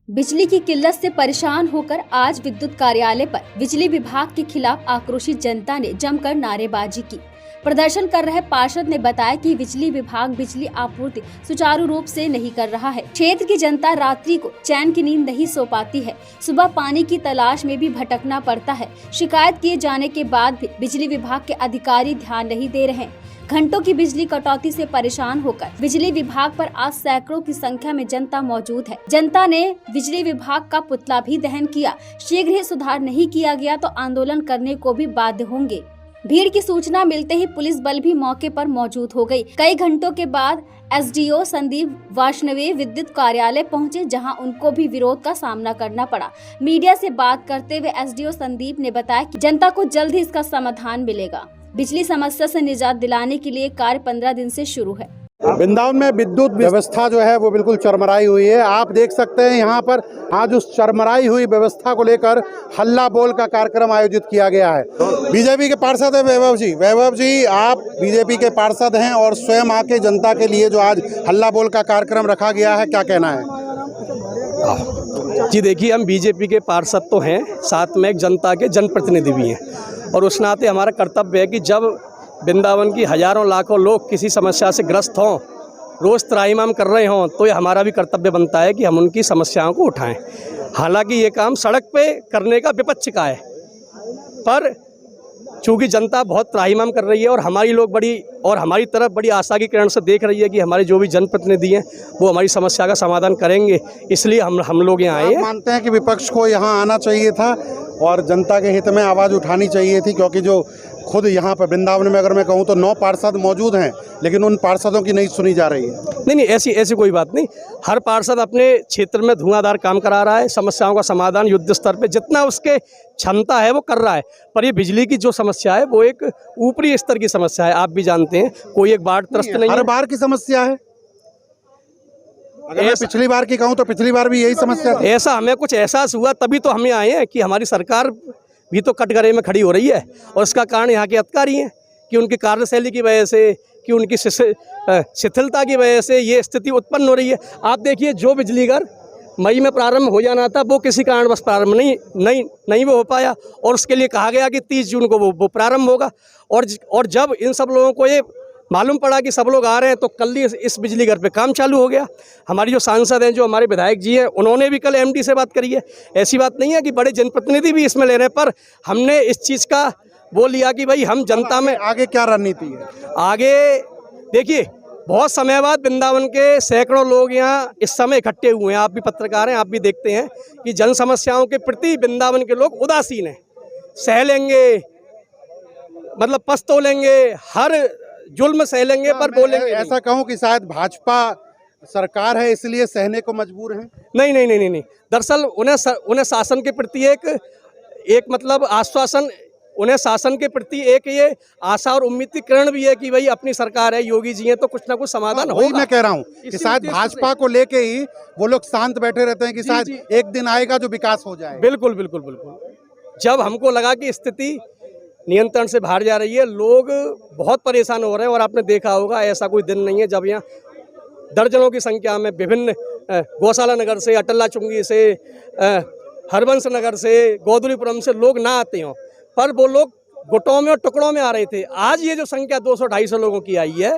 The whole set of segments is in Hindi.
बिजली की किल्लत से परेशान होकर आज विद्युत कार्यालय पर बिजली विभाग के खिलाफ आक्रोशित जनता ने जमकर नारेबाजी की। प्रदर्शन कर रहे पार्षद ने बताया कि बिजली विभाग बिजली आपूर्ति सुचारू रूप से नहीं कर रहा है। क्षेत्र की जनता रात्रि को चैन की नींद नहीं सो पाती है। सुबह पानी की तलाश में भी भटकना पड़ता है। शिकायत किए जाने के बाद भी बिजली विभाग के अधिकारी ध्यान नहीं दे रहे हैं। घंटों की बिजली कटौती से परेशान होकर बिजली विभाग पर आज सैकड़ों की संख्या में जनता मौजूद है। जनता ने बिजली विभाग का पुतला भी दहन किया। शीघ्र ही सुधार नहीं किया गया तो आंदोलन करने को भी बाध्य होंगे। भीड़ की सूचना मिलते ही पुलिस बल भी मौके पर मौजूद हो गई। कई घंटों के बाद एसडीओ संदीप वाष्णवे विद्युत कार्यालय पहुंचे, जहां उनको भी विरोध का सामना करना पड़ा। मीडिया से बात करते हुए एसडीओ संदीप ने बताया कि जनता को जल्द ही इसका समाधान मिलेगा। बिजली समस्या से निजात दिलाने के लिए कार्य 15 दिन से शुरू है। वृंदावन में विद्युत व्यवस्था जो है वो बिल्कुल चरमराई हुई है। आप देख सकते हैं यहाँ पर आज उस चरमराई हुई व्यवस्था को लेकर हल्ला बोल का कार्यक्रम आयोजित किया गया है। बीजेपी के पार्षद है वैभव जी, आप बीजेपी के पार्षद हैं और स्वयं आके जनता के लिए जो आज हल्ला बोल का कार्यक्रम रखा गया है, क्या कहना है? जी देखिए, हम बीजेपी के पार्षद तो हैं, साथ में एक जनता के जनप्रतिनिधि भी हैं और उस नाते हमारा कर्तव्य है कि जब वृंदावन की हजारों लाखों लोग किसी समस्या से ग्रस्त हों, रोज़ त्राहिमाम कर रहे हों, तो ये हमारा भी कर्तव्य बनता है कि हम उनकी समस्याओं को उठाएं। हालांकि ये काम सड़क पे करने का विपक्ष का है, पर चूँकि जनता बहुत त्राहिमाम कर रही है और हमारी तरफ बड़ी आशा की किरण से देख रही है कि हमारे जो भी जनप्रतिनिधि हैं वो हमारी समस्या का समाधान करेंगे, इसलिए हम लोग यहाँ आए हैं। मानते हैं कि विपक्ष को यहाँ आना चाहिए था और जनता के हित में आवाज़ उठानी चाहिए थी, क्योंकि जो खुद यहाँ पर वृंदावन में अगर मैं कहूँ तो 9 पार्षद मौजूद हैं, लेकिन उन पार्षदों की नहीं सुनी जा रही है। नहीं, ऐसी कोई बात नहीं। हर पार्षद अपने क्षेत्र में धुआंधार काम करा रहा है, समस्याओं का समाधान युद्ध स्तर पे जितना उसके क्षमता है वो कर रहा है। पर ये बिजली की जो समस्या है वो एक ऊपरी स्तर की समस्या है। आप भी जानते हैं, कोई एक बाढ़ त्रस्त नहीं है, हर बार की समस्या है। अगर मैं पिछली बार की कहूँ तो पिछली बार भी यही समस्या थी। ऐसा हमें कुछ एहसास हुआ, तभी तो हम आए हैं कि हमारी सरकार भी तो कटघरे में खड़ी हो रही है और इसका कारण यहाँ के अधिकारी हैं कि उनकी कार्यशैली की वजह से, कि उनकी शिथिलता की वजह से ये स्थिति उत्पन्न हो रही है। आप देखिए, जो बिजली घर मई में प्रारंभ हो जाना था वो किसी कारणवश प्रारंभ नहीं वो हो पाया और उसके लिए कहा गया कि 30 जून को वो प्रारंभ होगा। और जब इन सब लोगों को ये मालूम पड़ा कि सब लोग आ रहे हैं तो कल ही इस बिजली घर पे काम चालू हो गया। हमारी जो सांसद हैं, जो हमारे विधायक जी हैं, उन्होंने भी कल एमडी से बात करी है। ऐसी बात नहीं है कि बड़े जनप्रतिनिधि भी इसमें ले रहे हैं, पर हमने इस चीज़ का वो लिया कि भाई हम जनता में आगे क्या रणनीति है। आगे देखिए, बहुत समय बाद वृंदावन के सैकड़ों लोग यहाँ इस समय इकट्ठे हुए हैं। आप भी पत्रकार हैं, आप भी देखते हैं कि जन समस्याओं के प्रति वृंदावन के लोग उदासीन हैं। सह लेंगे, मतलब पस्तो लेंगे, हर जुल्म सह लेंगे, पर बोलेंगे ऐसा कहूं कि शायद भाजपा सरकार है इसलिए सहने को मजबूर हैं। नहीं। दरअसल उन्हें शासन के प्रति एक मतलब आश्वासन, उन्हें शासन के प्रति एक ये आशा और उम्मीद की किरण भी है कि भाई अपनी सरकार है, योगी जी हैं, तो कुछ ना कुछ समाधान होगा। मैं कह रहा हूँ कि शायद भाजपा को लेके ही वो लोग शांत बैठे रहते हैं कि शायद एक दिन आएगा जो विकास हो जाए। बिल्कुल। जब हमको लगा कि स्थिति नियंत्रण से बाहर जा रही है, लोग बहुत परेशान हो रहे हैं और आपने देखा होगा, ऐसा कोई दिन नहीं है जब यहाँ दर्जनों की संख्या में विभिन्न गौशाला नगर से, अटल्ला चुंगी से, हरबंस नगर से, गोदुलीपुरम से लोग ना आते हों, पर वो लोग गुटों में और टुकड़ों में आ रहे थे। आज ये जो संख्या 200-250 लोगों की आई है,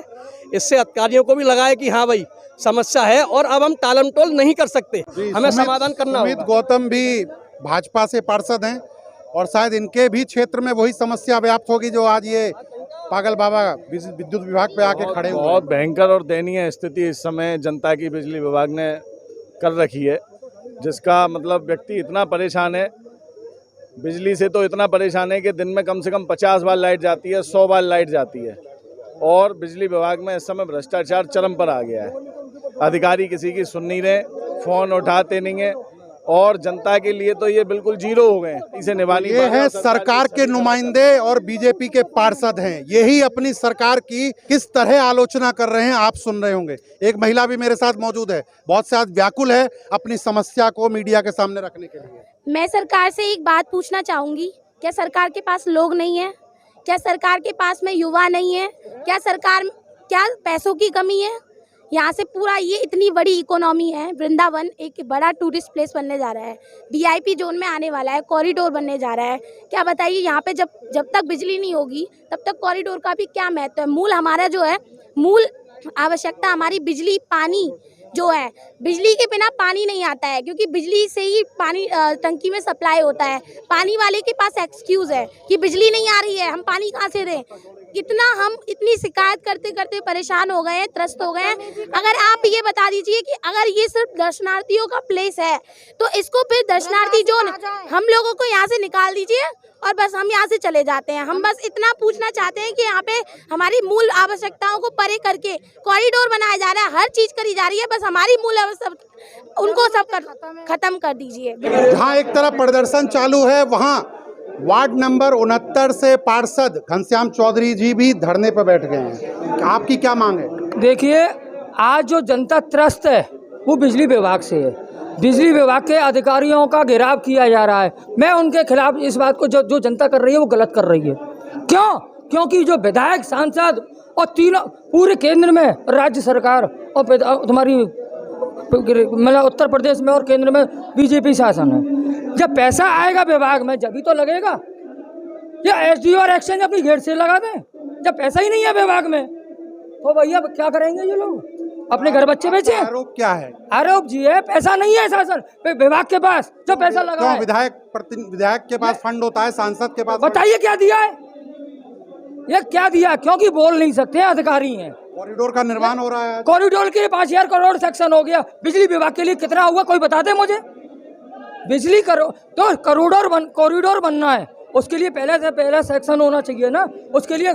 इससे अधिकारियों को भी लगा है कि हाँ भाई समस्या है और अब हम टालम टोल नहीं कर सकते, हमें समाधान करना होगा। गौतम भी भाजपा से पार्षद हैं और शायद इनके भी क्षेत्र में वही समस्या व्याप्त होगी जो आज ये पागल बाबा विद्युत विभाग पे आके खड़े हुए। बहुत भयंकर और दयनीय स्थिति इस समय जनता की बिजली विभाग ने कर रखी है, जिसका मतलब व्यक्ति इतना परेशान है, बिजली से तो इतना परेशान है कि दिन में कम से कम 50 बार लाइट जाती है, 100 बार लाइट जाती है। और बिजली विभाग में इस समय भ्रष्टाचार चरम पर आ गया है। अधिकारी किसी की सुन नहीं रहे, फ़ोन उठाते नहीं है और जनता के लिए तो ये बिल्कुल जीरो हो गए। इसे निभानी ये है सरकार के नुमाइंदे और बीजेपी के पार्षद हैं, यही अपनी सरकार की किस तरह आलोचना कर रहे हैं आप सुन रहे होंगे। एक महिला भी मेरे साथ मौजूद है, बहुत साथ व्याकुल है अपनी समस्या को मीडिया के सामने रखने के लिए। मैं सरकार से एक बात पूछना चाहूंगी, क्या सरकार के पास लोग नहीं है? क्या सरकार के पास में युवा नहीं है? क्या पैसों की कमी है? यहाँ से पूरा ये इतनी बड़ी इकोनॉमी है, वृंदावन एक बड़ा टूरिस्ट प्लेस बनने जा रहा है, वीआईपी जोन में आने वाला है, कॉरिडोर बनने जा रहा है। क्या बताइए, यहाँ पे जब तक बिजली नहीं होगी तब तक कॉरिडोर का भी क्या महत्व है। मूल हमारा जो है, मूल आवश्यकता हमारी बिजली, पानी जो है, बिजली के बिना पानी नहीं आता है, क्योंकि बिजली से ही पानी टंकी में सप्लाई होता है। पानी वाले के पास एक्सक्यूज़ है कि बिजली नहीं आ रही है, हम पानी कहाँ से दें। कितना हम इतनी शिकायत करते करते परेशान हो गए हैं, त्रस्त हो गए हैं। अगर आप ये बता दीजिए कि अगर ये सिर्फ दर्शनार्थियों का प्लेस है तो इसको फिर दर्शनार्थी जोन हम लोगों को यहाँ से निकाल दीजिए और बस हम यहाँ से चले जाते हैं। हम बस इतना पूछना चाहते हैं कि यहाँ पे हमारी मूल आवश्यकताओं को परे करके कॉरिडोर बनाया जा रहा है, हर चीज करी जा रही है, बस हमारी मूल आवश्यकता उनको सब खत्म कर दीजिए। जहाँ एक तरफ प्रदर्शन चालू है, वहाँ वार्ड नंबर 69 से पार्षद घनश्याम चौधरी जी भी धरने पर बैठ गए हैं। आपकी क्या मांग है? देखिए, आज जो जनता त्रस्त है वो बिजली विभाग से है। बिजली विभाग के अधिकारियों का घेराव किया जा रहा है। मैं उनके खिलाफ इस बात को जो जनता कर रही है वो गलत कर रही है। क्यों? क्योंकि जो विधायक, सांसद और तीनों पूरे केंद्र में राज्य सरकार और तुम्हारी मतलब उत्तर प्रदेश में और केंद्र में बीजेपी शासन है। जब पैसा आएगा विभाग में जब ही तो लगेगा। या एसडीओ और एक्सचेंज अपनी गेट से लगा दें। जब पैसा ही नहीं है विभाग में तो भैया क्या करेंगे ये लोग? अपने घर बच्चे बेचे। आरोप क्या है? आरोप जी है पैसा नहीं है शासन विभाग के पास जो पैसा लगा है। विधायक के पास फंड होता है, सांसद के पास। बताइए क्या दिया है? ये क्या दिया? क्योंकि बोल नहीं सकते, अधिकारी हैं। कॉरिडोर का निर्माण हो रहा है। कॉरिडोर के लिए 5000 करोड़ सेक्शन हो गया। बिजली विभाग के लिए कितना हुआ कोई बता दे मुझे। बिजली तो कॉरिडोर बनना है, उसके लिए पहले से पहला सेक्शन होना चाहिए ना। उसके लिए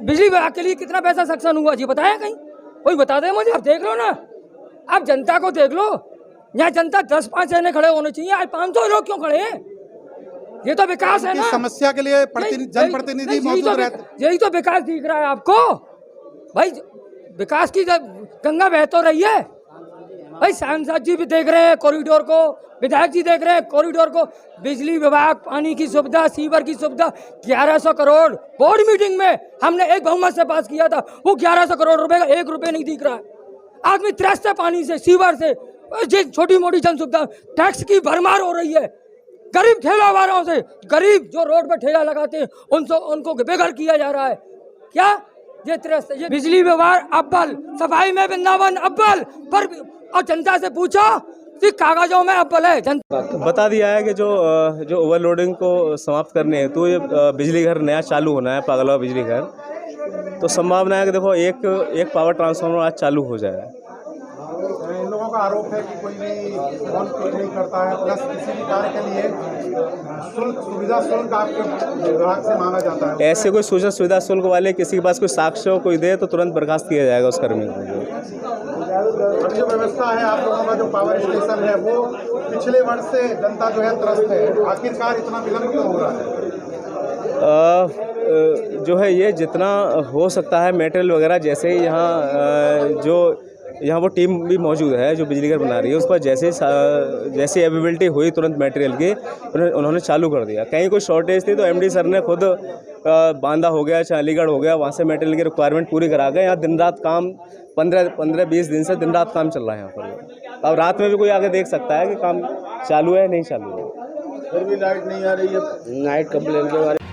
बिजली विभाग के लिए कितना पैसा सेक्शन हुआ जी बताया कहीं? कोई बता दे मुझे। आप देख लो ना, आप जनता को देख लो। यहाँ जनता 10-5 जने खड़े होने चाहिए, आज 500 लोग क्यों खड़े हैं? ये तो विकास है ना। समस्या के लिए जनप्रतिनिधि मौजूद रहते। यही तो विकास दिख रहा है आपको भाई। विकास की गंगा बह तो रही है भाई। सांसद जी भी देख रहे हैं कॉरिडोर को, विधायक जी देख रहे हैं कॉरिडोर को। बिजली विभाग, पानी की सुविधा, सीवर की सुविधा, 1100 करोड़ बोर्ड मीटिंग में हमने एक बहुमत से पास किया था। वो 1100 करोड़ रुपए का 1 रुपए नहीं दिख रहा है। आदमी त्रस्त है पानी से, सीवर से, छोटी मोटी जन सुविधा। टैक्स की भरमार हो रही है। गरीब ठेला वालों से, गरीब जो रोड पर ठेला लगाते हैं उनको बेघर किया जा रहा है। क्या ये त्रस्त? ये बिजली व्यवहार अव्वल, सफाई में वृंदावन अव्वल, पर और जनता से पूछो कि कागजों में अव्वल है। जनता बता दिया है कि जो ओवरलोडिंग को समाप्त करने हेतु ये बिजली घर नया चालू होना है, पागलवा बिजली घर। तो संभावना है कि देखो एक पावर ट्रांसफार्मर आज चालू हो जाए। इन लोगों का आरोप है कि कोई भी कॉल नहीं करता है, प्लस किसी भी कार्य के लिए सुविधा शुल्क आपके विभाग से मांगा जाता है। ऐसे कोई सुविधा शुल्क वाले किसी के पास कोई साक्ष्य कोई दे तो तुरंत बर्खास्त किया जाएगा उस कर्मी को। अब जो व्यवस्था है आप लोगों का, जो पावर स्टेशन है, वो पिछले वर्ष से जनता जो है त्रस्त है। आखिरकार इतना विलम्ब क्यों हो रहा है? जो है ये जितना हो सकता है मटेरियल वगैरह, जैसे ही यहाँ वो टीम भी मौजूद है जो बिजली घर बना रही है, उस पर जैसे अवेलेबिलिटी हुई तुरंत मटेरियल की उन्होंने चालू कर दिया। कहीं कोई शॉर्टेज थी तो एमडी सर ने खुद बांदा हो गया, चाहे अलीगढ़ हो गया, वहाँ से मटेरियल की रिक्वायरमेंट पूरी करा गए। यहाँ दिन रात काम 15-20 दिन से दिन रात काम चल रहा है यहाँ पर। अब रात में भी कोई आके देख सकता है कि काम चालू है नहीं चालू है। फिर भी लाइट नहीं आ रही है। नाइट कंप्लेन के बारे में